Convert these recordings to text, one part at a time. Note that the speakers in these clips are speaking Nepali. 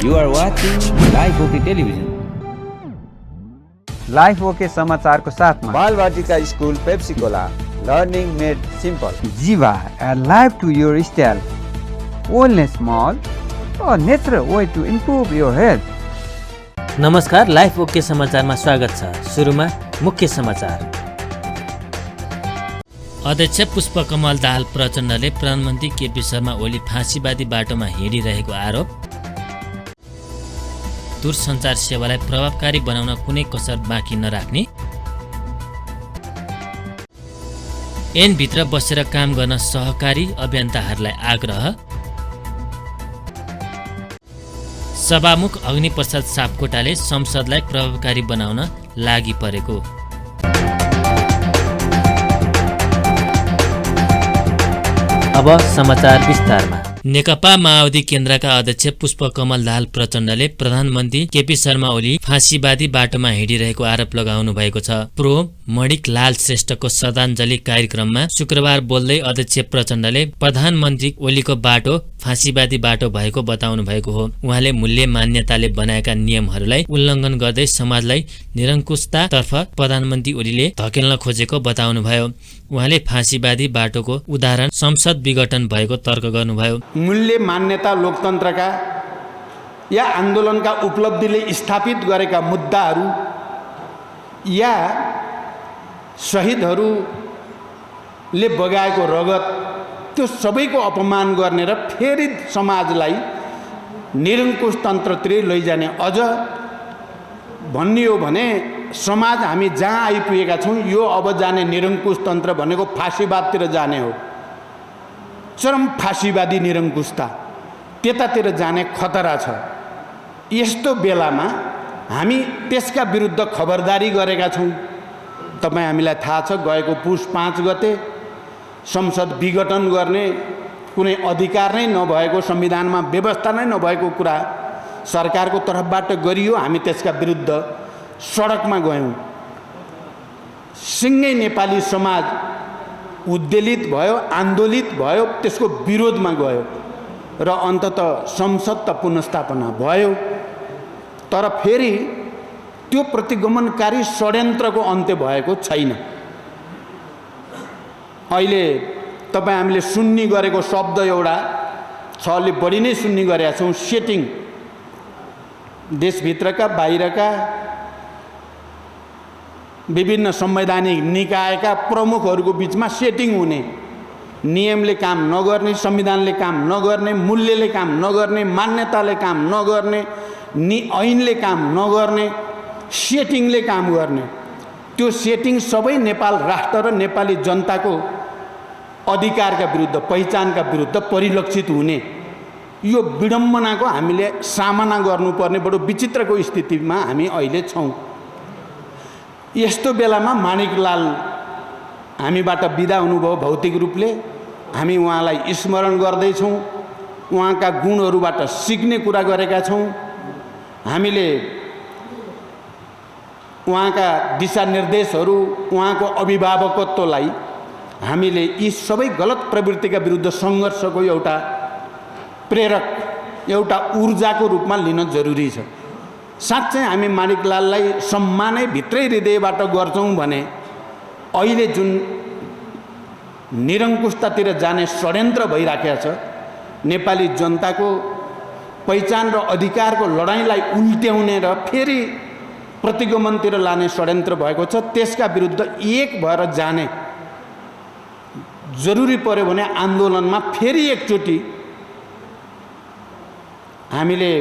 You are watching Live OK Television. Life okay समाचारको साथमा Balvatika school Pepsicola learning made simple Jiva life to your style wellness mall natural way to improve your health. नमस्कार, लाइफ ओके समाचारमा स्वागत छ। सुरुमा मुख्य समाचार। अध्यक्ष पुष्पकमल दाहाल प्रचण्डले प्रधानमन्त्री केपी शर्मा ओली फाँसीवादी बाटोमा हिँडिरहेको आरोप। दूरसञ्चार सेवालाई प्रभावकारी बनाउन कुनै कसर बाँकी नराख्ने। ऐनभित्र बसेर काम गर्न सहकारी अभियन्ताहरूलाई आग्रह। सभामुख अग्निप्रसाद सापकोटाले संसदलाई प्रभावकारी बनाउन लागि परेको। अब समाचार विस्तारमा। नेकपा माओवादी केन्द्रका अध्यक्ष पुष्पकमल दाहाल प्रचण्डले प्रधानमन्त्री केपी शर्मा ओली फाँसीवादी बाटोमा हिँडिरहेको आरोप लगाउनु भएको छ। प्रो मणिक लाल श्रेष्ठको श्रद्धाञ्जली कार्यक्रममा शुक्रबार बोल्दै अध्यक्ष प्रचण्डले प्रधानमन्त्री ओलीको बाटो फाँसीवादी बाटो भएको बताउनु भएको हो। उहाँले मूल्य मान्यताले बनाएका नियमहरूलाई उल्लङ्घन गर्दै समाजलाई निरङ्कुशतातर्फ प्रधानमन्त्री ओलीले धकेल्न खोजेको बताउनुभयो। उहाँले फाँसीवादी बाटोको उदाहरण संसद विघटन भएको तर्क गर्नुभयो। मूल्य मान्यता लोकतन्त्रका या आन्दोलनका उपलब्धिले स्थापित गरेका मुद्दाहरू या शहीदहरूले बगाएको रगत त्यो सबैको अपमान गर्ने र फेरि समाजलाई निरङ्कुश तन्त्रतिर लैजाने। अझ भन्ने हो भने समाज हामी जहाँ आइपुगेका छौँ यो अब जाने निरङ्कुश तन्त्र भनेको फाँसीवादतिर जाने हो। चरम फाँसीवादी निरङ्कुशता त्यतातिर जाने खतरा छ। यस्तो बेलामा हामी त्यसका विरुद्ध खबरदारी गरेका छौँ। तपाईँ हामीलाई थाहा छ, गएको पुस 5 गते संसद विघटन गर्ने कुनै अधिकार नै नभएको, संविधानमा व्यवस्था नै नभएको कुरा सरकारको तर्फबाट गरियो। हामी त्यसका विरुद्ध सडकमा गयौँ। सिङ्गै नेपाली समाज उद्वेलित भयो, आन्दोलित भयो, त्यसको विरोधमा गयो र अन्ततः संसद त पुनर्स्थापना भयो। तर फेरि त्यो प्रतिगमनकारी षड्यन्त्रको अन्त्य भएको छैन। अहिले तपाईँ हामीले सुन्ने गरेको शब्द एउटा छ, अलि बढी नै सुन्ने गरेका छौँ, सेटिङ। देशभित्रका बाहिरका विभिन्न संवैधानिक निकायका प्रमुखहरूको बिचमा सेटिङ हुने, नियमले काम नगर्ने, संविधानले काम नगर्ने, मूल्यले काम नगर्ने, मान्यताले काम नगर्ने, ऐनले काम नगर्ने, सेटिङले काम गर्ने। त्यो सेटिङ सबै नेपाल राष्ट्र र नेपाली जनताको अधिकारका विरुद्ध, पहिचानका विरुद्ध परिलक्षित हुने यो विडम्बनाको हामीले सामना गर्नुपर्ने बडो विचित्रको स्थितिमा हामी अहिले छौँ। यस्तो बेलामा माणिकलाल हामीबाट बिदा हुनुभयो भौतिक रूपले। हामी उहाँलाई स्मरण गर्दैछौँ, उहाँका गुणहरूबाट सिक्ने कुरा गरेका छौँ। हामीले उहाँका दिशानिर्देशहरू, उहाँको अभिभावकत्वलाई हामीले यी सबै गलत प्रवृत्तिका विरुद्ध सङ्घर्षको एउटा प्रेरक, एउटा ऊर्जाको रूपमा लिन जरुरी छ। साँच्चै हामी माणिकलाललाई सम्मानै भित्रै हृदयबाट गर्छौँ भने अहिले जुन निरङ्कुशतातिर जाने षड्यन्त्र भइराखेको छ, नेपाली जनताको पहिचान र अधिकारको लडाइँलाई उल्ट्याउने र फेरि प्रतिगमनतिर लाने षड्यन्त्र भएको छ, त्यसका विरुद्ध एक भएर जाने जरुरी पर्यो भने आन्दोलनमा फेरि एकचोटि हामीले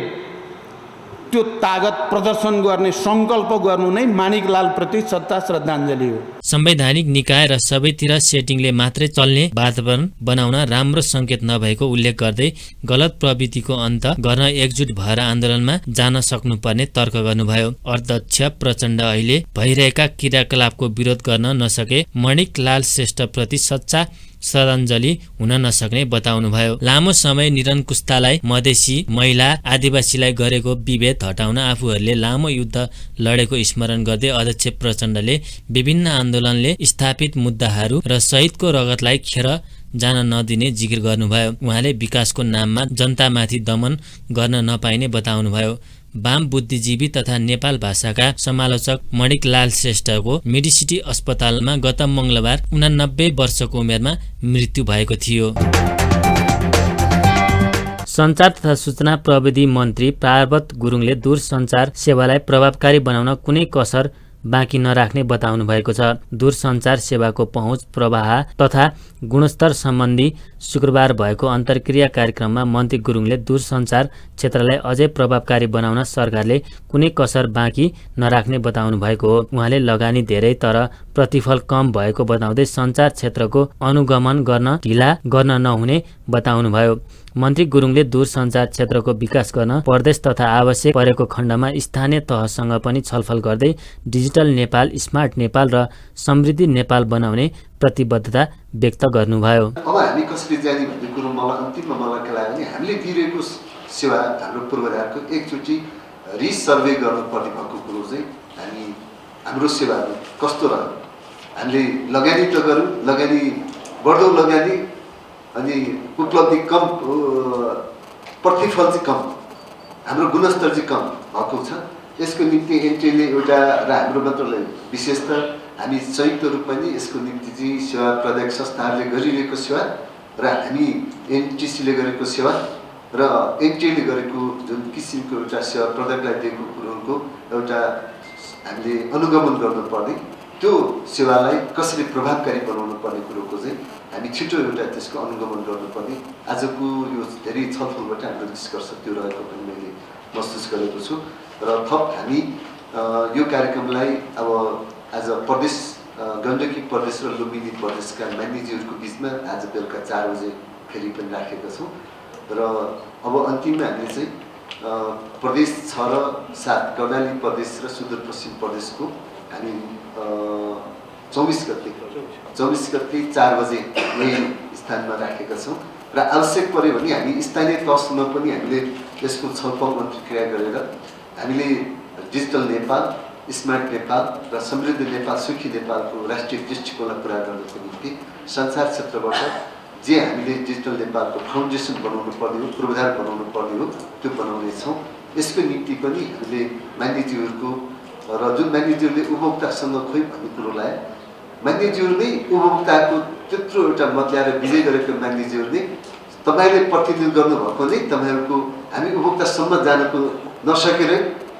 त्यो तागत प्रदर्शन गर्ने सङ्कल्प गर्नु नै माणिकलालप्रति सच्चा श्रद्धाञ्जली हो। संवैधानिक निकाय र सबैतिर सेटिङले मात्रै चल्ने वातावरण बनाउन राम्रो सङ्केत नभएको उल्लेख गर्दै गलत प्रवृत्तिको अन्त गर्न एकजुट भएर आन्दोलनमा जान सक्नुपर्ने तर्क गर्नुभयो। अध्यक्ष प्रचण्ड अहिले भइरहेका क्रियाकलापको विरोध गर्न नसके मणिक लाल श्रेष्ठप्रति सच्चा श्रद्धाञ्जली हुन नसक्ने बताउनुभयो। लामो समय निरङ्कुशतालाई, मधेसी, महिला, आदिवासीलाई गरेको विभेद हटाउन आफूहरूले लामो युद्ध लडेको स्मरण गर्दै अध्यक्ष प्रचण्डले विभिन्न आन्दोलनले स्थापित मुद्दाहरू र शहीदको रगतलाई खेर जान नदिने जिकिर गर्नुभयो। उहाँले विकासको नाममा जनतामाथि दमन गर्न नपाइने बताउनुभयो। वाम बुद्धिजीवी तथा नेपाल भाषाका समालोचक मणिकलाल श्रेष्ठको मेडिसिटी अस्पतालमा गत मङ्गलबार 89 वर्षको उमेरमा मृत्यु भएको थियो। सञ्चार तथा सूचना प्रविधि मन्त्री प्रारब्ध गुरुङले दूरसञ्चार सेवालाई प्रभावकारी बनाउन कुनै कसर बाँकी नराख्ने बताउनु भएको छ। दूरसञ्चार सेवाको पहुँच, प्रवाह तथा गुणस्तर सम्बन्धी शुक्रबार भएको अन्तर्क्रिया कार्यक्रममा मन्त्री गुरुङले दूरसञ्चार क्षेत्रलाई अझै प्रभावकारी बनाउन सरकारले कुनै कसर बाँकी नराख्ने बताउनु भएको हो। उहाँले लगानी धेरै तर प्रतिफल कम भएको बताउँदै सञ्चार क्षेत्रको अनुगमन गर्न ढिला गर्न नहुने बताउनुभयो। मन्त्री गुरुङले दूरसञ्चार क्षेत्रको विकास गर्न प्रदेश तथा आवश्यक परेको खण्डमा स्थानीय तहसँग पनि छलफल गर्दै डिजिटल नेपाल, स्मार्ट नेपाल र समृद्धि नेपाल बनाउने प्रतिबद्धता व्यक्त गर्नुभयो। अब हामी कसरी जाने भन्ने कुरो मलाई अन्तिममा मलाई के लाग्यो भने हामीले दिइरहेको सेवा हाम्रो पूर्वाधारको एकचोटि रिसर्वे गर्नुपर्ने भएको कुरो चाहिँ हाम्रो सेवाहरू कस्तो रह्यो, हामीले लगानी त गऱ्यौँ, लगानी बढ्दो लगानी अनि उपलब्धि कम, प्रतिफल चाहिँ कम, हाम्रो गुणस्तर चाहिँ कम भएको छ। यसको निम्ति एनटिएले एउटा र हाम्रो मात्र विशेषतः हामी संयुक्त रूपमा नि यसको निम्ति चाहिँ सेवा प्रदायक संस्थाहरूले गरिरहेको सेवा र हामी एनटिसीले गरेको सेवा र एनटिएले गरेको जुन किसिमको एउटा सेवा प्रदायकलाई दिएको कुरोहरूको एउटा हामीले अनुगमन गर्नुपर्ने, त्यो सेवालाई कसरी प्रभावकारी बनाउनु पर्ने कुरोको चाहिँ हामी छिटो एउटा त्यसको अनुगमन गर्नुपर्ने आजको यो धेरै छलफलबाट हाम्रो निष्कर्ष त्यो रहेको पनि मैले महसुस गरेको छु। र थप हामी यो कार्यक्रमलाई अब आज प्रदेश गण्डकी प्रदेश र लुम्बिनी प्रदेशका मानिसहरूको बिचमा आज बेलुका 4 बजे फेरि पनि राखेका छौँ र अब अन्तिममा हामीले चाहिँ प्रदेश 6 र 7 कर्णाली प्रदेश र सुदूरपश्चिम प्रदेशको हामी 24 गते 4 बजे यही स्थानमा राखेका छौँ र आवश्यक पर्यो भने हामी स्थानीय तहसम्म पनि हामीले यसको छलफल प्रक्रिया गरेर हामीले डिजिटल नेपाल, स्मार्ट नेपाल र समृद्ध नेपाल, सुखी नेपालको राष्ट्रिय दृष्टिकोणलाई पुरा गर्नको निम्ति संचार क्षेत्रबाट जे हामीले डिजिटल नेपालको फाउन्डेसन बनाउनु पर्ने हो, पूर्वाधार बनाउनु पर्ने हो, त्यो बनाउनेछौँ। यसको निम्ति पनि हामीले मान्यज्यूहरूको र जुन मान्यज्यूहरूले उपभोक्तासँग खोइ भन्ने कुरो ल्याए, मान्यज्यूहरू नै उपभोक्ताको त्यत्रो एउटा मत ल्याएर विजय गरेको मान्यज्यूहरूले तपाईँले प्रतिनिधित्व गर्नुभएको नै तपाईँहरूको हामी उपभोक्तासम्म जानको नसकेर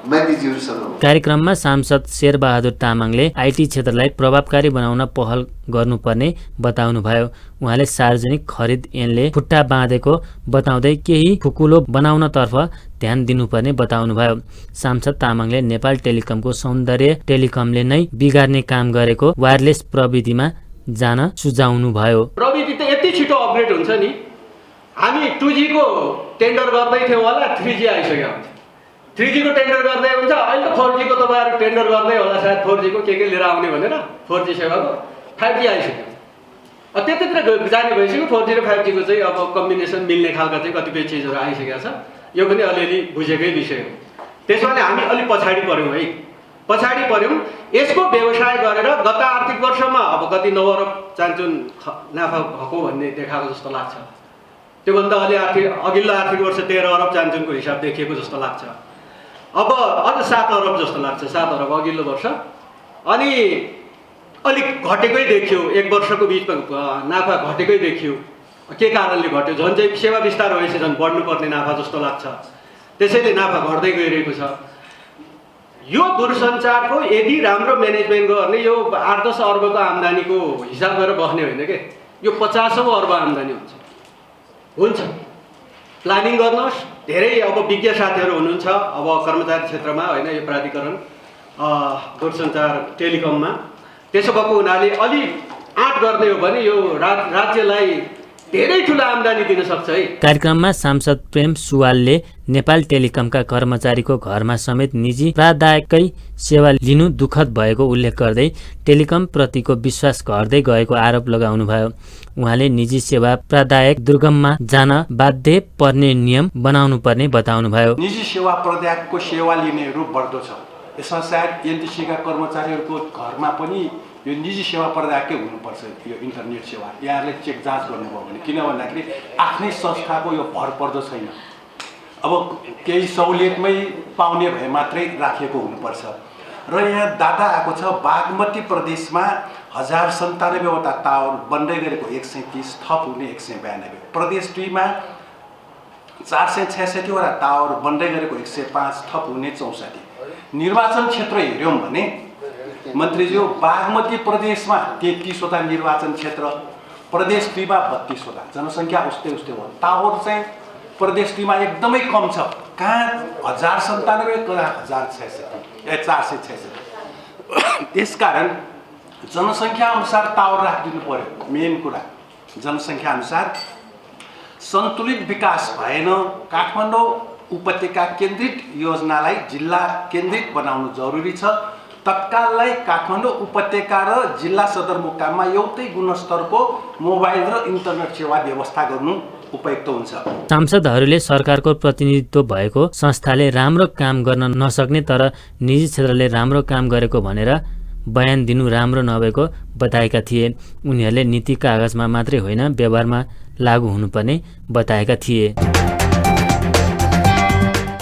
मान्यज्यूहरूसँग। कार्यक्रममा सांसद शेरबहादुर तामाङले आइटी क्षेत्रलाई प्रभावकारी बनाउन पहल गर्नुपर्ने बताउनुभयो। उहाँले सार्वजनिक खरिद ऐनले खुट्टा बाँधेको बताउँदै केही खुकुलो बनाउनतर्फ ध्यान दिनुपर्ने बताउनुभयो। सांसद तामाङले नेपाल टेलिकमको सौन्दर्य टेलिकमले नै बिगार्ने काम गरेको वायरलेस प्रविधिमा जान सुझाउनुभयो। प्रविधि त यति छिटो अपग्रेड हुन्छ नि, हामी 2G को टेन्डर गर्दै थियौँ होला, 3G आइसक्यो हुन्छ। 3G को टेन्डर गर्दै हुन्छ, अहिले त 4G को तपाईँहरू टेन्डर गर्दै होला, सायद 4G को के लिएर आउने भनेर 4G सेवाको 5G आइसक्यो। त्यतातिर जाने भइसक्यो। 4G र 5G को चाहिँ अब कम्बिनेसन मिल्ने खालका चाहिँ कतिपय चिजहरू आइसकेको छ। यो पनि अलिअलि बुझेकै विषय हो। त्यसो भने हामी अलिक पछाडि पऱ्यौँ है, पछाडि पऱ्यौँ। यसको व्यवसाय गरेर गत आर्थिक वर्षमा अब कति 9 अरब चान्चुन नाफा भएको भन्ने देखाएको जस्तो लाग्छ। त्योभन्दा अघिल्लो आर्थिक वर्ष 13 अरब चान्चुनको हिसाब देखिएको जस्तो लाग्छ। अब अझ 7 अरब जस्तो लाग्छ, 7 अरब अघिल्लो वर्ष। अनि अलिक घटेकै देखियो, 1 वर्षको बिचमा नाफा घटेकै देखियो। के कारणले घट्यो? झन् चाहिँ सेवा विस्तार भएपछि झन् बढ्नुपर्ने नाफा जस्तो लाग्छ, त्यसैले नाफा घट्दै गइरहेको छ। यो दूरसञ्चारको यदि राम्रो म्यानेजमेन्ट गर्ने यो 8-10 अर्बको आम्दानीको हिसाब गरेर बस्ने होइन के, यो 50औं अर्ब आम्दानी हुन्छ। प्लानिङ गर्नुहोस्। धेरै अब विज्ञ साथीहरू हुनुहुन्छ अब कर्मचारी क्षेत्रमा होइन, यो प्राधिकरण दूरसञ्चार टेलिकममा। त्यसो भएको हुनाले अलि आँट गर्ने हो भने यो राज्यलाई धेरै ठुलो आम्दानी दिन सक्छ है। कार्यक्रममा सांसद प्रेम सुवालले नेपाल टेलिकमका कर्मचारीको घरमा समेत निजी प्रादायिकै सेवा लिनु दुःखद भएको उल्लेख गर्दै टेलिकम प्रतिको विश्वास घट्दै गएको आरोप लगाउनुभयो। उहाँले निजी सेवा प्रादायिक दुर्गममा जान बाध्य पर्ने नियम बनाउनु पर्ने बताउनुभयो। निजी सेवा प्रदायकको सेवा लिनेहरू बढ्दो छ। यसमा सायद एनटिसीका कर्मचारीहरूको घरमा पनि यो निजी सेवा प्रदायकै हुनुपर्छ यो इन्टरनेट सेवा। यहाँहरूले चेक जाँच गर्नुभयो भने, किन भन्दाखेरि आफ्नै संस्थाको यो भर पर्दो छैन। अब केही सहुलियतमै पाउने भए मात्रै राखिएको हुनुपर्छ। र यहाँ डाटा आएको छ बागमती प्रदेशमा 1097वटा टावर बन्दै गरेको 130 थप हुने 192, प्रदेश 2 मा 466वटा टावर बन्दै गरेको 105 थप हुने 64। निर्वाचन क्षेत्र हेऱ्यौँ भने मन्त्रीज्यू बागमती प्रदेशमा 33वटा निर्वाचन क्षेत्र, प्रदेश 2 मा 32वटा, जनसङ्ख्या उस्तै हो। टावर चाहिँ प्रदेश 2 मा एकदमै कम छ। कहाँ 1097 कहाँ 466। त्यसकारण जनसङ्ख्या अनुसार टावर राखिदिनु पर्यो। मेन कुरा जनसङ्ख्या अनुसार सन्तुलित विकास भएन। काठमाडौँ उपत्यका केन्द्रित योजनालाई जिल्ला केन्द्रित बनाउनु जरुरी छ। तत्काललाई काठमाडौँ उपत्यका र जिल्ला सदरमुकाममा एउटै गुणस्तरको मोबाइल र इन्टरनेट सेवा व्यवस्था गर्नु उपयुक्त हुन्छ। सांसदहरूले सरकारको प्रतिनिधित्व भएको संस्थाले राम्रो काम गर्न नसक्ने तर निजी क्षेत्रले राम्रो काम गरेको भनेर बयान दिनु राम्रो नभएको बताएका थिए। उनीहरूले नीति कागजमा मात्रै होइन व्यवहारमा लागू हुनुपर्ने बताएका थिए।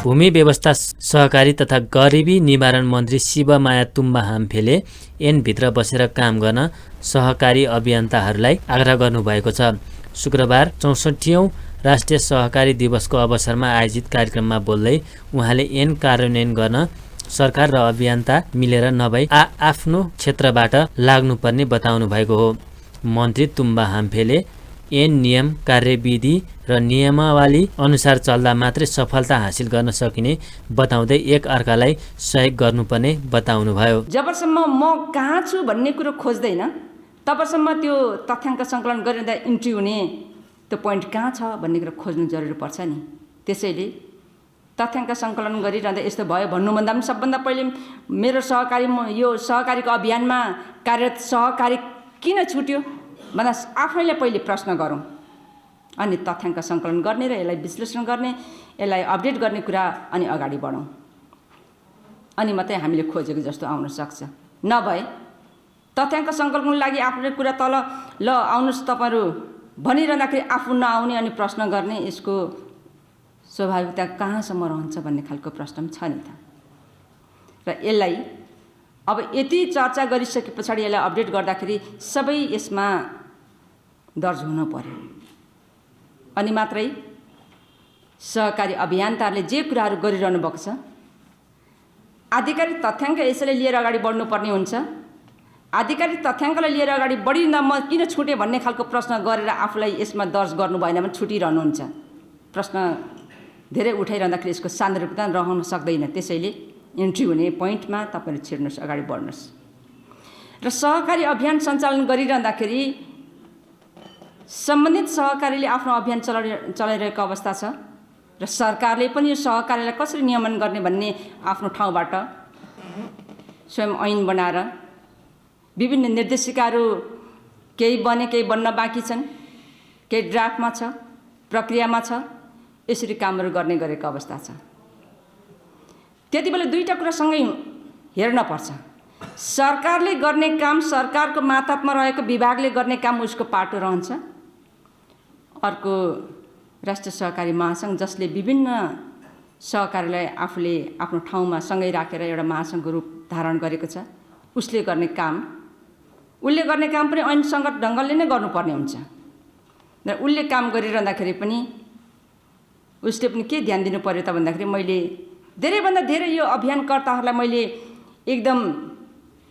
भूमि व्यवस्था सहकारी तथा गरिबी निवारण मन्त्री शिवमाया तुम्बा हाम्फेले ऐनभित्र बसेर काम गर्न सहकारी अभियन्ताहरूलाई आग्रह गर्नुभएको छ। शुक्रबार 64औं राष्ट्रिय सहकारी दिवसको अवसरमा आयोजित कार्यक्रममा बोल्दै उहाँले ऐन कार्यान्वयन गर्न सरकार र अभियन्ता मिलेर नभई आफ्नो क्षेत्रबाट लाग्नुपर्ने बताउनु भएको हो। मन्त्री तुम्बा हाम्फेले ऐन नियम कार्यविधि र नियमावली अनुसार चल्दा मात्रै सफलता हासिल गर्न सकिने बताउँदै एक अर्कालाई सहयोग गर्नुपर्ने बताउनुभयो। जबसम्म म कहाँ छु भन्ने कुरो खोज्दैन तबसम्म त्यो तथ्याङ्क सङ्कलन गरिँदा इन्ट्री हुने त्यो पोइन्ट कहाँ छ भन्ने कुरो खोज्नु जरुरी पर्छ नि। त्यसैले तथ्याङ्क सङ्कलन गरिरहँदा यस्तो भयो भन्नुभन्दा पनि सबभन्दा पहिले मेरो यो सहकारीको अभियानमा कार्यरत सहकारी किन छुट्यो भन्दा आफैले पहिले प्रश्न गरौँ, अनि तथ्याङ्क सङ्कलन गर्ने र यसलाई विश्लेषण गर्ने, यसलाई अपडेट गर्ने कुरा अनि अगाडि बढौँ, अनि मात्रै हामीले खोजेको जस्तो आउन सक्छ। नभए तथ्याङ्क सङ्कलनको लागि आफ्नो कुरा तल ल आउनुहोस् तपाईँहरू भनिरहँदाखेरि आफू नआउने अनि प्रश्न गर्ने, यसको स्वाभाविकता कहाँसम्म रहन्छ भन्ने खालको प्रश्न पनि छ नि त। र यसलाई अब यति चर्चा गरिसके पछाडि यसलाई अपडेट गर्दाखेरि सबै यसमा दर्ज हुनु पर्यो, अनि मात्रै सहकारी अभियन्ताहरूले जे कुराहरू गरिरहनु भएको छ आधिकारिक तथ्याङ्क यसैले लिएर अगाडि बढ्नुपर्ने हुन्छ। आधिकारिक तथ्याङ्कलाई लिएर अगाडि बढिँदा म किन छुटेँ भन्ने खालको प्रश्न गरेर आफूलाई यसमा दर्ज गर्नु भएन भने छुटिरहनुहुन्छ। प्रश्न धेरै उठाइरहँदाखेरि यसको सान्दर्भिकता रहन सक्दैन। त्यसैले इन्ट्री हुने पोइन्टमा तपाईँहरू छिर्नुहोस्, अगाडि बढ्नुहोस्। र सहकारी अभियान सञ्चालन गरिरहँदाखेरि सम्बन्धित सहकारीले आफ्नो अभियान चलाइरहेको अवस्था छ र सरकारले पनि यो सहकारीलाई कसरी नियमन गर्ने भन्ने आफ्नो ठाउँबाट स्वयं ऐन बनाएर विभिन्न निर्देशिकाहरू केही बने केही बन्न बाँकी छन्, केही ड्राफ्टमा छ, प्रक्रियामा छ, यसरी कामहरू गर्ने गरेको अवस्था छ। त्यति बेला दुईवटा कुरा सँगै हेर्न पर्छ। सरकारले गर्ने काम सरकारको मातहतमा रहेको विभागले गर्ने काम उसको पाटो रहन्छ। अर्को राष्ट्रिय सहकारी महासङ्घ जसले विभिन्न सहकारीलाई आफूले आफ्नो ठाउँमा सँगै राखेर एउटा महासङ्घको रूप धारण गरेको छ, उसले गर्ने काम पनि ऐनसङ्गत ढङ्गले नै गर्नुपर्ने हुन्छ। र उसले काम गरिरहँदाखेरि पनि उसले पनि के ध्यान दिनु पर्यो त भन्दाखेरि मैले धेरैभन्दा धेरै यो अभियानकर्ताहरूलाई मैले एकदम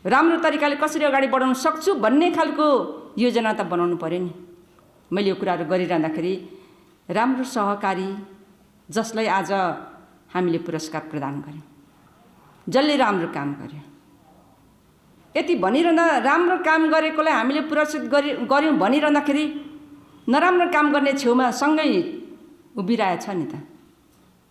राम्रो तरिकाले कसरी अगाडि बढाउन सक्छु भन्ने खालको योजना त बनाउनु पर्यो नि। मैले यो कुराहरू गरिरहँदाखेरि राम्रो सहकारी जसलाई आज हामीले पुरस्कार प्रदान गर्यौँ, जसले राम्रो काम गर्यो, यति भनिरहँदा राम्रो काम गरेकोलाई हामीले पुरस्कृत गर्यौँ भनिरहँदाखेरि नराम्रो काम गर्ने छेउमा सँगै उभिरहेछ नि त,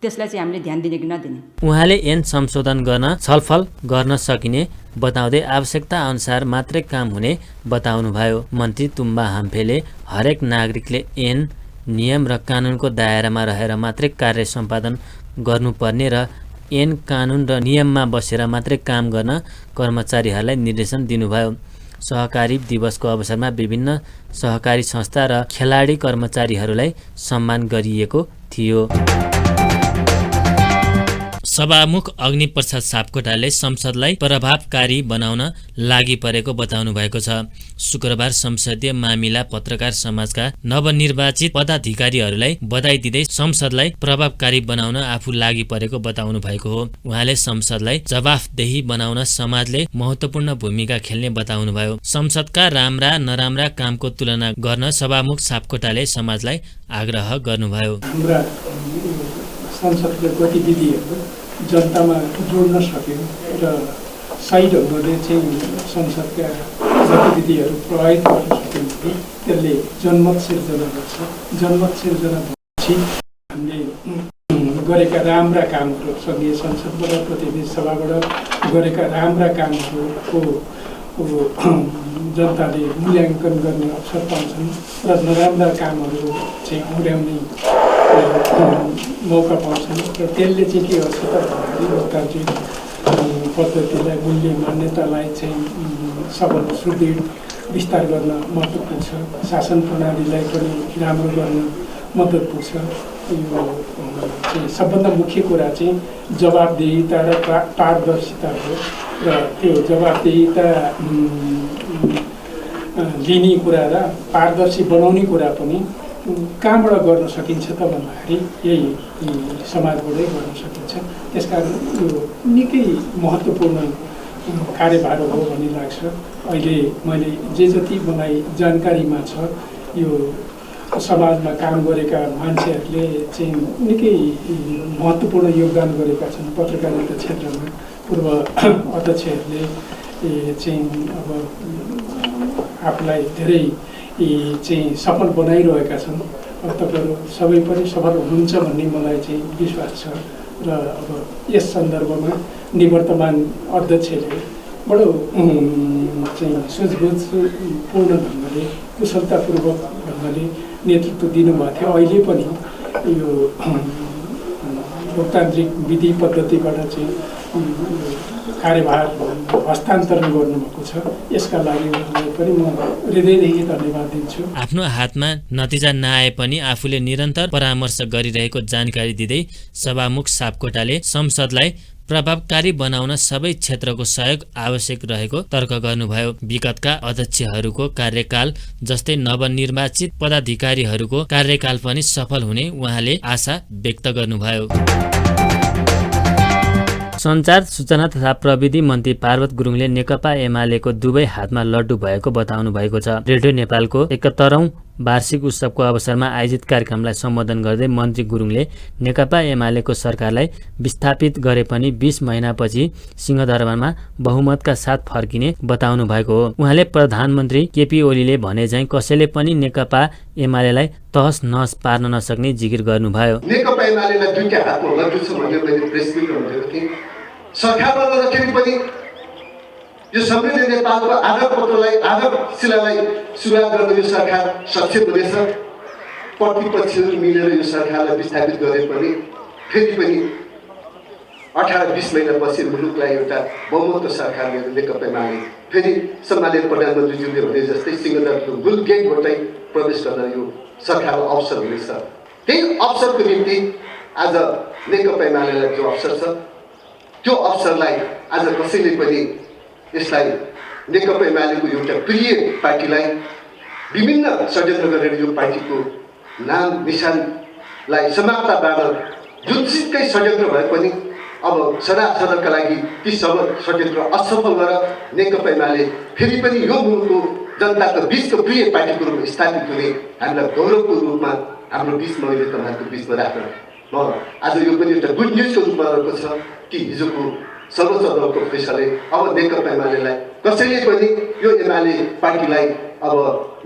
त्यसलाई चाहिँ हामीले ध्यान दिने कि नदिने। उहाँले ऐन संशोधन गर्न छलफल गर्न सकिने बताउँदै आवश्यकता अनुसार मात्रै काम हुने बताउनुभयो। मन्त्री तुम्बा हाम्फेले हरेक नागरिकले ऐन नियम र कानुनको दायरामा रहेर मात्रै कार्य सम्पादन गर्नुपर्ने र ऐन कानुन र नियममा बसेर मात्रै काम गर्न कर्मचारीहरूलाई निर्देशन दिनुभयो। सहकारी दिवसको अवसरमा विभिन्न सहकारी संस्था र खेलाडी कर्मचारीहरूलाई सम्मान गरिएको थियो। सभामुख अग्निप्रसाद सापकोटाले संसदलाई प्रभावकारी बनाउन लागि परेको बताउनु भएको छ। शुक्रबार संसदीय मामिला पत्रकार समाजका नवनिर्वाचित पदाधिकारीहरूलाई बधाई दिँदै संसदलाई प्रभावकारी बनाउन आफू लागि परेको बताउनु भएको हो। उहाँले संसदलाई जवाफदेही बनाउन समाजले महत्त्वपूर्ण भूमिका खेल्ने बताउनुभयो। संसदका राम्रा नराम्रा कामको तुलना गर्न सभामुख सापकोटाले समाजलाई आग्रह गर्नुभयो। संसदको गतिविधिहरू जनतामा जोड्न सक्यो र सही ढङ्गले चाहिँ संसदका गतिविधिहरू प्रभावित गर्न सक्यो भने त्यसले जनमत सिर्जना गर्छ। जनमत सिर्जना भएपछि हामीले गरेका राम्रा कामहरू सङ्घीय संसदबाट प्रतिनिधि सभाबाट गरेका राम्रा कामहरूको जनताले मूल्याङ्कन गर्ने अवसर पाउँछन् र नराम्रा कामहरू चाहिँ औँल्याउने मौका पाउँछन् र त्यसले चाहिँ के गर्छ त भन्दाखेरि लोकतान्त्रिक पद्धतिलाई मूल्य मान्यतालाई चाहिँ सबल सुदृढ विस्तार गर्न मद्दत पुग्छ। शासन प्रणालीलाई पनि राम्रो गर्न मद्दत पुग्छ। यो चाहिँ सबभन्दा मुख्य कुरा चाहिँ जवाबदेहिता र पारदर्शिता हो र त्यो जवाबदेहिता लिने कुरा र पारदर्शी बनाउने कुरा पनि कहाँबाट गर्न सकिन्छ त भन्दाखेरि यही समाजबाटै गर्न सकिन्छ। त्यसकारण यो निकै महत्त्वपूर्ण कार्यभार हो भन्ने लाग्छ। अहिले मैले जे जति मलाई जानकारीमा छ यो समाजमा काम गरेका मान्छेहरूले चाहिँ निकै महत्त्वपूर्ण योगदान गरेका छन्। पत्रकारिता क्षेत्रमा पूर्व अध्यक्षहरूले चाहिँ अब आफूलाई धेरै चाहिँ सफल बनाइरहेका छन्। तपाईँहरू सबै पनि सफल हुनुहुन्छ भन्ने मलाई चाहिँ विश्वास छ र अब यस सन्दर्भमा निवर्तमान अध्यक्षले बडो चाहिँ सुझबुझपूर्ण ढङ्गले कुशलतापूर्वक ढङ्गले नेतृत्व दिनुभएको थियो। अहिले पनि यो लोकतान्त्रिक विधि पद्धतिबाट चाहिँ कार्यभार हस्तान्तरण गर्नुभएको छ। यसका लागि उहाँलाई पनि म हृदयदेखि धन्यवाद दिन्छु। आफ्नो हातमा नतिजा नआए पनि आफूले निरन्तर परामर्श गरिरहेको जानकारी दिँदै सभामुख सापकोटाले संसदलाई प्रभावकारी बनाउन सबै क्षेत्रको सहयोग आवश्यक रहेको तर्क गर्नुभयो। विगतका अध्यक्षहरूको कार्यकाल जस्तै नवनिर्वाचित पदाधिकारीहरूको कार्यकाल पनि सफल हुने उहाँले आशा व्यक्त गर्नुभयो। सञ्चार सूचना तथा प्रविधि मन्त्री पार्वत गुरुङले नेकपा एमालेको दुवै हातमा लड्डु भएको बताउनु भएको छ। रेडियो नेपालको 71औं वार्षिक उत्सवको अवसरमा आयोजित कार्यक्रमलाई सम्बोधन गर्दै मन्त्री गुरुङले नेकपा एमालेको सरकारलाई विस्थापित गरे पनि 20 महिनापछि सिंहदरबारमा बहुमतका साथ फर्किने बताउनु भएको हो। उहाँले प्रधानमन्त्री केपी ओलीले भने झैं कसैले पनि नेकपा एमालेलाई तहस नहस पार्न नसक्ने जिकिर गर्नुभयो। नेकपा एमालेलाई दुईटा हातमा लड्डु छ भन्ने मैले प्रेस मिटमा भनेको थिएँ। सरकारमा गर्दाखेरि पनि यो समृद्ध नेपालको आधारपत्रलाई आधारशिलालाई सुरुवात गर्न यो सरकार सक्षम हुनेछ। प्रतिपक्षहरू मिलेर यो सरकारलाई विस्थापित गरे पनि फेरि पनि 18-20 महिनापछि मुलुकलाई एउटा बहुमतको सरकारले नेकपा एमाले फेरि सम्मानित प्रधानमन्त्रीज्यूले भने जस्तै सिंहदरबारको गुल गेटबाटै प्रवेश गर्न यो सरकारलाई अवसर हुनेछ। त्यही अवसरको निम्ति आज नेकपा एमालेलाई जो अवसर छ त्यो अवसरलाई आज कसैले पनि यसलाई नेकपा एमालेको एउटा प्रिय पार्टीलाई विभिन्न षड्यन्त्र गरेर यो पार्टीको नाम निशानलाई समाप्त पार्न जुनसुकै षड्यन्त्र भए पनि अब सदाका लागि ती सब षड्यन्त्र असफल गरेर नेकपा एमाले फेरि पनि यो मुलुकको जनताको बिचको प्रिय पार्टीको रूपमा स्थापित हुने हामीलाई गौरवको रूपमा हाम्रो बिचमा अहिले तपाईँहरूको बिचमा राख्न म आज यो पनि एउटा गुड न्युजको रूपमा रहेको छ कि हिजोको सर्वोच्च अदालतको फैसलाले अब नेकपा एमालेलाई कसैले पनि यो एमाले पार्टीलाई अब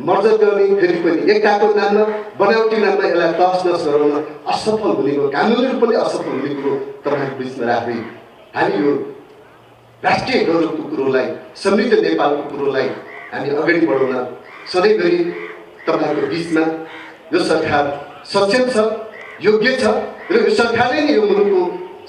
मर्जर गर्ने फेरि पनि एकताको नाममा बनावटी नाममा यसलाई तहस नहस गराउन असफल हुनेको कानुनले पनि असफल हुने कुरो तपाईँको बिचमा राख्दै हामी यो राष्ट्रिय गौरवको कुरोलाई समृद्ध नेपालको कुरोलाई हामी अगाडि बढाउन सधैँभरि तपाईँको बिचमा यो सरकार सक्षम छ, योग्य छ र यो सरकारले नै यो मुलुकको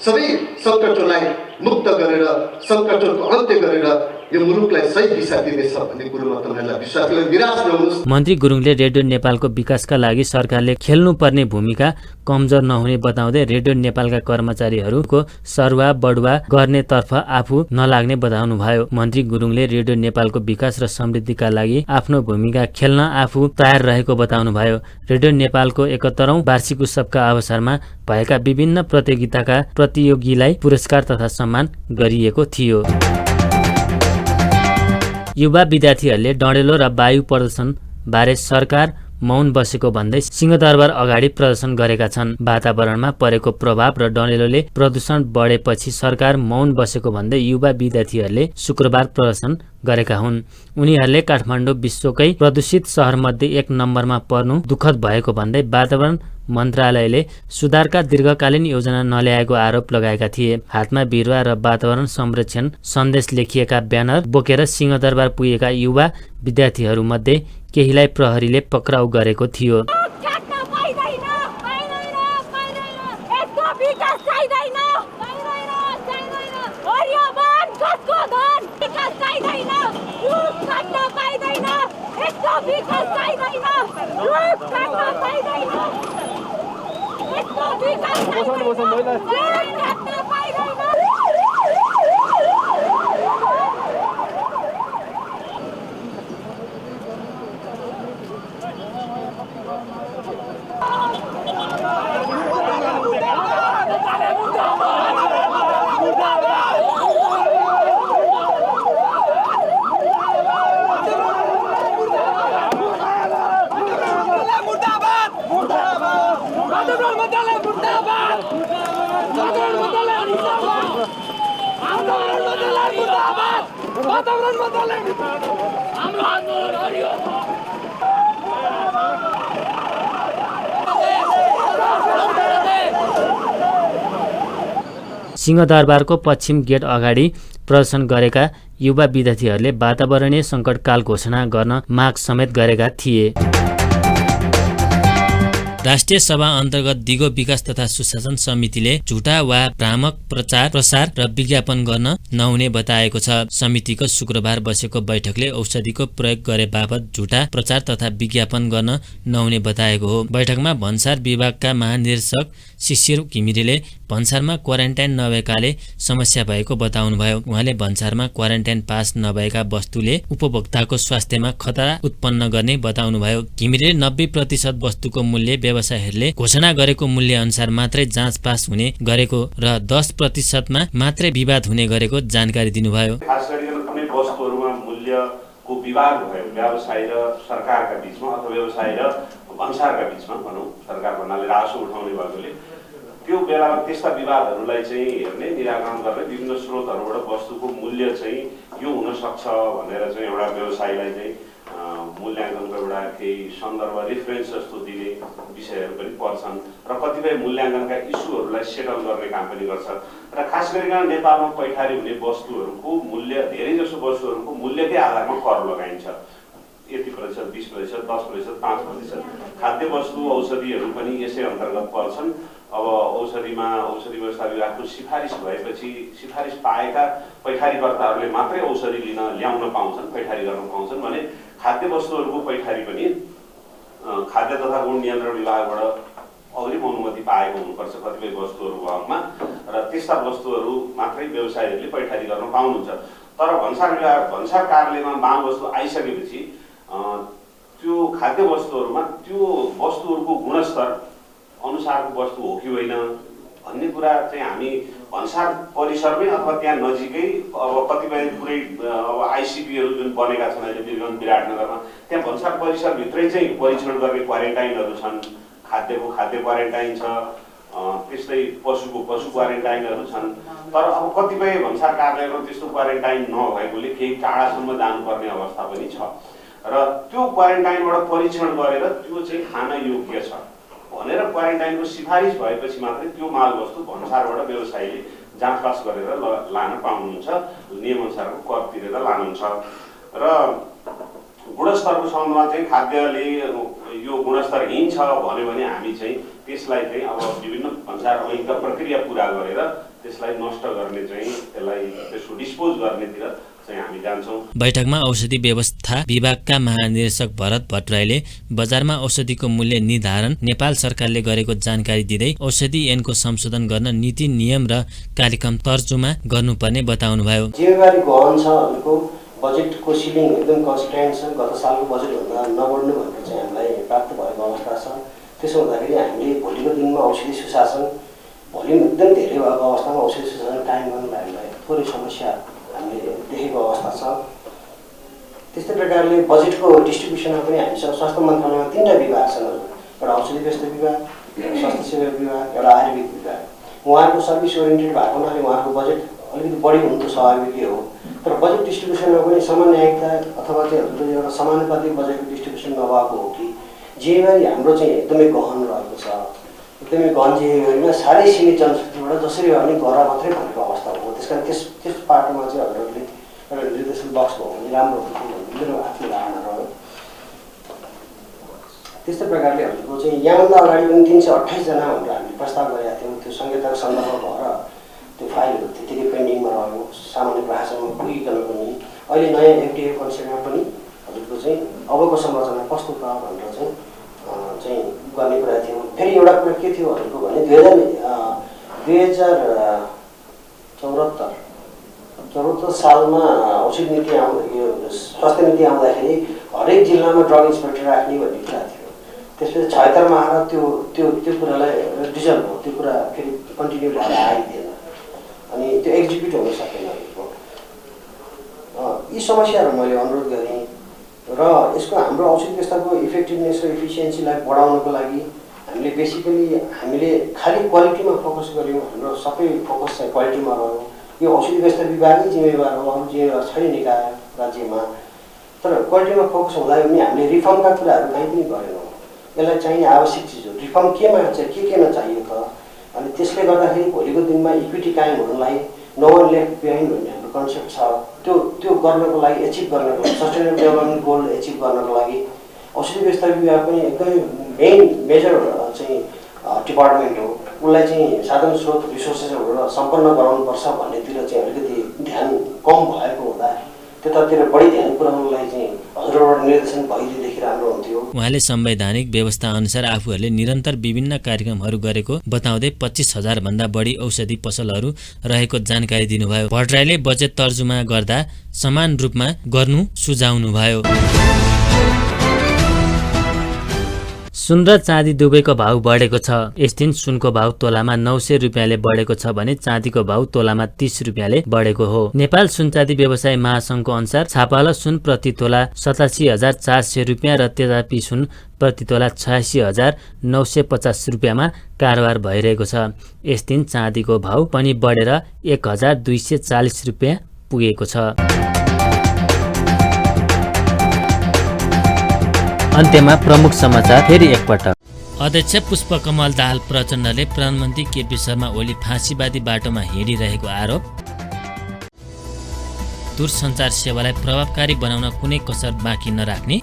सबै सङ्कटहरूलाई मुक्त गरेर सङ्कटहरूको अन्त्य गरेर यो मुलुकलाई सही दिशा दिनेछ भन्ने कुरोमा तपाईँहरूलाई विश्वास गरेर निराश नहुनुहोस्। मन्त्री गुरुङले रेडियो नेपालको विकासका लागि सरकारले खेल्नुपर्ने भूमिका कमजोर नहुने बताउँदै रेडियो नेपालका कर्मचारीहरूको सरुवा बढुवा गर्नेतर्फ आफू नलाग्ने बताउनुभयो। मन्त्री गुरुङले रेडियो नेपालको विकास र समृद्धिका लागि आफ्नो भूमिका खेल्न आफू तयार रहेको बताउनुभयो। रेडियो नेपालको 71औं वार्षिक उत्सवका अवसरमा भएका विभिन्न प्रतियोगिताका प्रतियोगीलाई पुरस्कार तथा सम्मान गरिएको थियो। युवा विद्यार्थीहरूले डडेलो र वायु प्रदूषण बारे सरकार मौन बसेको भन्दै सिंहदरबार अगाडि प्रदर्शन गरेका छन्। वातावरणमा परेको प्रभाव र डडेलोले प्रदूषण बढेपछि सरकार मौन बसेको भन्दै युवा विद्यार्थीहरूले शुक्रबार प्रदर्शन गरेका हुन्। उनीहरूले काठमाडौँ विश्वकै प्रदूषित शहरमध्ये 1 नम्बरमा पर्नु दुःखद भएको भन्दै वातावरण मन्त्रालयले सुधारका दीर्घकालीन योजना नल्याएको आरोप लगाएका थिए। हातमा बिरुवा र वातावरण संरक्षण सन्देश लेखिएका ब्यानर बोकेर सिंहदरबार पुगेका युवा विद्यार्थीहरूमध्ये केहीलाई प्रहरीले पक्राउ गरेको थियो। सिंहदरबारको पश्चिम गेट अगाडि प्रदर्शन गरेका युवा विद्यार्थीहरूले वातावरणीय सङ्कटकाल घोषणा गर्न माग समेत गरेका थिए। राष्ट्रिय सभा अन्तर्गत दिगो विकास तथा सुशासन समितिले झुटा वा भ्रामक प्रचार प्रसार र विज्ञापन गर्न नहुने बताएको छ। समितिको शुक्रबार बसेको बैठकले औषधिको प्रयोग गरे बापत झुटा प्रचार तथा विज्ञापन गर्न नहुने बताएको हो। बैठकमा भन्सार विभागका महानिर्देशक शिशिर घिमिरेले भन्सारमा क्वारेन्टाइन नभएकाले समस्या भएको बताउनुभयो। उहाँले भन्सारमा क्वारेन्टाइन पास नभएका वस्तुले उपभोक्ताको स्वास्थ्यमा खतरा उत्पन्न गर्ने बताउनुभयो। घिमिरेले 90% वस्तुको मूल्य व्यवसायीहरूले घोषणा गरेको मूल्य अनुसार मात्रै जाँच पास हुने गरेको र 10%मा मात्रै विवाद हुने गरेको जानकारी दिनुभयो। खास गरिकन कुनै वस्तुहरूमा मूल्यको विवाद भयो व्यवसायी र सरकारका बीचमा अथवा व्यवसायी र भन्सारका बीचमा भनौँ, सरकार भन्नाले राजस्व उठाउने भएकोले त्यो बेलामा त्यस्ता विवादहरूलाई चाहिँ हेर्ने निराकरण गर्ने विभिन्न स्रोतहरूबाट वस्तुको मूल्य चाहिँ यो हुन सक्छ भनेर चाहिँ एउटा व्यवसायीलाई चाहिँ मूल्याङ्कनको एउटा केही सन्दर्भ रेफरेन्स जस्तो दिने विषयहरू पनि पर्छन् र कतिपय मूल्याङ्कनका इस्युहरूलाई सेटल गर्ने काम पनि गर्छ। र खास गरिकन नेपालमा पैठारी हुने वस्तुहरूको मूल्य धेरैजसो वस्तुहरूको मूल्यकै आधारमा कर लगाइन्छ। यति प्रतिशत 20%, 10%, 5%। खाद्य वस्तु औषधिहरू पनि यसै अन्तर्गत पर्छन्। अब औषधि व्यवस्था विभागको सिफारिस भएपछि सिफारिस पाएका पैठारीकर्ताहरूले मात्रै औषधि ल्याउन पाउँछन्, पैठारी गर्न पाउँछन् भने खाद्य वस्तुहरूको पैठारी पनि खाद्य तथा गुण नियन्त्रण विभागबाट अग्रिम अनुमति पाएको हुनुपर्छ कतिपय वस्तुहरूको हकमा र त्यस्ता वस्तुहरू मात्रै व्यवसायीहरूले पैठारी गर्न पाउनुहुन्छ। तर भन्सार कार्यालयमा बाल वस्तु आइसकेपछि त्यो खाद्य वस्तुहरूमा त्यो वस्तुहरूको गुणस्तर अनुसारको वस्तु हो कि होइन भन्ने कुरा चाहिँ हामी भन्सार परिसरमै अथवा त्यहाँ नजिकै अब कतिपय पुरै अब आइसिपीहरू जुन बनेका छन् अहिले वीरगञ्ज विराटनगरमा त्यहाँ भन्सार परिसरभित्रै चाहिँ परीक्षण गर्ने क्वारेन्टाइनहरू छन्। खाद्यको खाद्य क्वारेन्टाइन छ, त्यस्तै पशुको पशु क्वारेन्टाइनहरू छन्। तर अब कतिपय भन्सार कार्यालयमा त्यस्तो क्वारेन्टाइन नभएकोले केही टाढासम्म जानुपर्ने अवस्था पनि छ र त्यो क्वारेन्टाइनबाट परीक्षण गरेर त्यो चाहिँ खान योग्य छ भनेर क्वारेन्टाइनको सिफारिस भएपछि मात्रै त्यो मालवस्तु भन्सारबाट व्यवसायीले जाँचपास गरेर लान पाउनुहुन्छ, नियमअनुसारको कर तिरेर लानुहुन्छ। र गुणस्तरको सम्बन्धमा चाहिँ खाद्यले यो गुणस्तरहीन छ भन्यो भने हामी चाहिँ त्यसलाई चाहिँ अब विभिन्न भन्सार ऐनका प्रक्रिया पुरा गरेर त्यसलाई नष्ट गर्ने चाहिँ त्यसलाई त्यसको डिस्पोज गर्नेतिर चाहिँ हामी जान्छौँ। बैठकमा औषधि व्यवस्था विभागका महानिर्देशक भरत भट्टराईले बजारमा औषधिको मूल्य निर्धारण नेपाल सरकारले गरेको जानकारी दिँदै औषधि ऐनको संशोधन गर्न नीति नियम र कार्यक्रम तर्जुमा गर्नुपर्ने बताउनुभयो। जिम्मेवारी गहन छ भनेको बजेटको सिलिङ एकदम कन्स्ट्यान्ट छ, गत सालको बजेटभन्दा नबढ्नु भनेर चाहिँ हामीलाई प्राप्त भएको अवस्था छ। त्यसो हुँदाखेरि हामीले भोलिको दिनमा औषधि सुशासन भोल्युम एकदम धेरै भएको अवस्थामा औषधि सुशासन कायम गर्नलाई हामीलाई थोरै समस्या हामीले देखेको अवस्था छ। त्यस्तै प्रकारले बजेटको डिस्ट्रिब्युसनमा पनि हामीसँग स्वास्थ्य मन्त्रालयमा 3टा विभाग छन्, एउटा औषधि व्यवस्था विभाग, स्वास्थ्य सेवा विभाग, एउटा आयुर्वेद विभाग। उहाँहरूको सर्भिस ओरिएन्टेड भएको हुनाले उहाँहरूको बजेट अलिकति बढी हुनु त स्वाभाविकै हो, तर बजेट डिस्ट्रिब्युसनमा पनि समन्वयता अथवा चाहिँ हजुरले एउटा समानुपातिक बजेटको डिस्ट्रिब्युसन नभएको हो कि जिम्मेवारी हाम्रो चाहिँ एकदमै गहन रहेको छ। एकदमै गहन जिम्मेवारीमा साह्रै सीमित जनशक्तिबाट जसरी भए पनि गर मात्रै भनेको अवस्था हो। त्यस कारण त्यस पाटोमा चाहिँ हजुरहरूले एउटा निर्देशन बक्स भयो भने राम्रो हुन्थ्यो भन्ने मेरो आफ्नो धारणा रह्यो। त्यस्तै प्रकारले हजुरको चाहिँ यहाँभन्दा अगाडि पनि 328 जना भनेर हामीले प्रस्ताव गरेका थियौँ। त्यो संहिताको सन्दर्भ भएर त्यो फाइलहरू त्यतिकै पेन्डिङमा रह्यो, सामान्य प्रशासनमा पुगिकन पनि। अहिले नयाँ एफडिए कन्सेप्टमा पनि हजुरको चाहिँ अबको संरचना कस्तो छ भनेर चाहिँ गर्ने कुरा थियो। फेरि एउटा कुरा के थियो हजुरको भने 2074 सालमा औषधि नीति यो स्वास्थ्य नीति आउँदाखेरि हरेक जिल्लामा ड्रग इन्सपेक्टर राख्ने भन्ने कुरा थियो। त्यसपछि 76मा आएर त्यो कुरालाई डिजल्भ भयो, त्यो कुरा फेरि कन्टिन्यू भएर आइदिएन अनि त्यो एक्जिक्युट हुन सकेन। यी समस्याहरू मैले अनुरोध गरेँ र यसको हाम्रो औषधि व्यवस्थाको इफेक्टिभनेस र इफिसियन्सीलाई बढाउनको लागि हामीले खालि क्वालिटीमा फोकस गऱ्यौँ। हाम्रो सबै फोकस चाहिँ क्वालिटीमा रह्यो। यो औषधि व्यवस्था विभागै जिम्मेवार हो, अरू जिम्मेवार छैन निकाय राज्यमा। तर क्वालिटीमा फोकस हुँदा पनि हामीले रिफर्मका कुराहरू कहीँ पनि गरेनौँ। यसलाई चाहिने आवश्यक चिजहरू रिफर्म केमा चाहिँ केमा चाहियो त, अनि त्यसले गर्दाखेरि भोलिको दिनमा इक्विटी कायम हुनलाई नो वान लेफ्ट बिहाइन्ड भन्ने हाम्रो कन्सेप्ट छ। त्यो गर्नको लागि एचिभ गर्नको लागि सस्टेनेबल डेभलपमेन्ट गोल एचिभ गर्नको लागि औषधि व्यवस्था विभाग पनि एकदमै मेजर चाहिँ डिपार्टमेन्ट हो। उसलाई चाहिँ साधन स्रोत रिसोर्सेसहरू सम्पन्न गराउनुपर्छ भन्नेतिर चाहिँ अलिकति ध्यान कम भएको हुँदा त्यतातिर बढी ध्यान पुर्याउनलाई चाहिँ हजुरबाट निर्देशन भइदिएदेखि राम्रो हुन्थ्यो। उहाँले संवैधानिक व्यवस्था अनुसार आफूहरूले निरन्तर विभिन्न कार्यक्रमहरू गरेको बताउँदै 25,000 भन्दा बढी औषधि पसलहरू रहेको जानकारी दिनुभयो। भट्टराईले बजेट तर्जुमा गर्दा समान रूपमा गर्नु सुझाउनुभयो। सुन र चाँदी दुवैको भाउ बढेको छ। यस दिन सुनको भाउ तोलामा 900 रुपियाँले बढेको छ भने चाँदीको भाउ तोलामा 30 रुपियाँले बढेको हो। नेपाल सुनचाँदी व्यवसाय महासंघको अनुसार छापालो सुन प्रति तोला 87,400 रुपियाँ र तेजापी सुन प्रति तोला 86,950 रुपियाँमा कारोबार भइरहेको छ। यस दिन चाँदीको भाउ पनि बढेर 1,240 रुपियाँ पुगेको छ। अन्त्यमा प्रमुख समाचार फेरि एकपटक। अध्यक्ष पुष्पकमल दाहाल प्रचण्डले प्रधानमन्त्री केपी शर्मा ओली फाँसीवादी बाटोमा हिँडिरहेको आरोप। दूरसञ्चार सेवालाई प्रभावकारी बनाउन कुनै कसर बाँकी नराख्ने।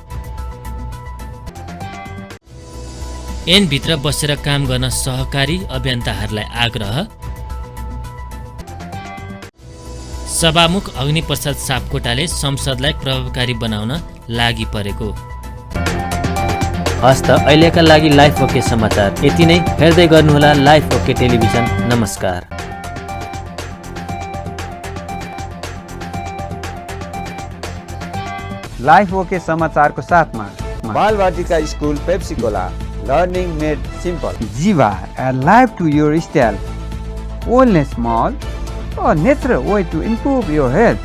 ऐनभित्र बसेर काम गर्न सहकारी अभियन्ताहरूलाई आग्रह। सभामुख अग्निप्रसाद सापकोटाले संसदलाई प्रभावकारी बनाउन लागि परेको। हस्त अहिलेका लागि लाइफ ओके समाचार यति नै। हेर्दै गर्नुहोला लाइफ ओके टेलिभिजन। नमस्कार। लाइफ ओके समाचारको साथमा Balvatika school Pepsicola learning made simple. Jiva life to your style, wellness mall, a natural way to improve your health.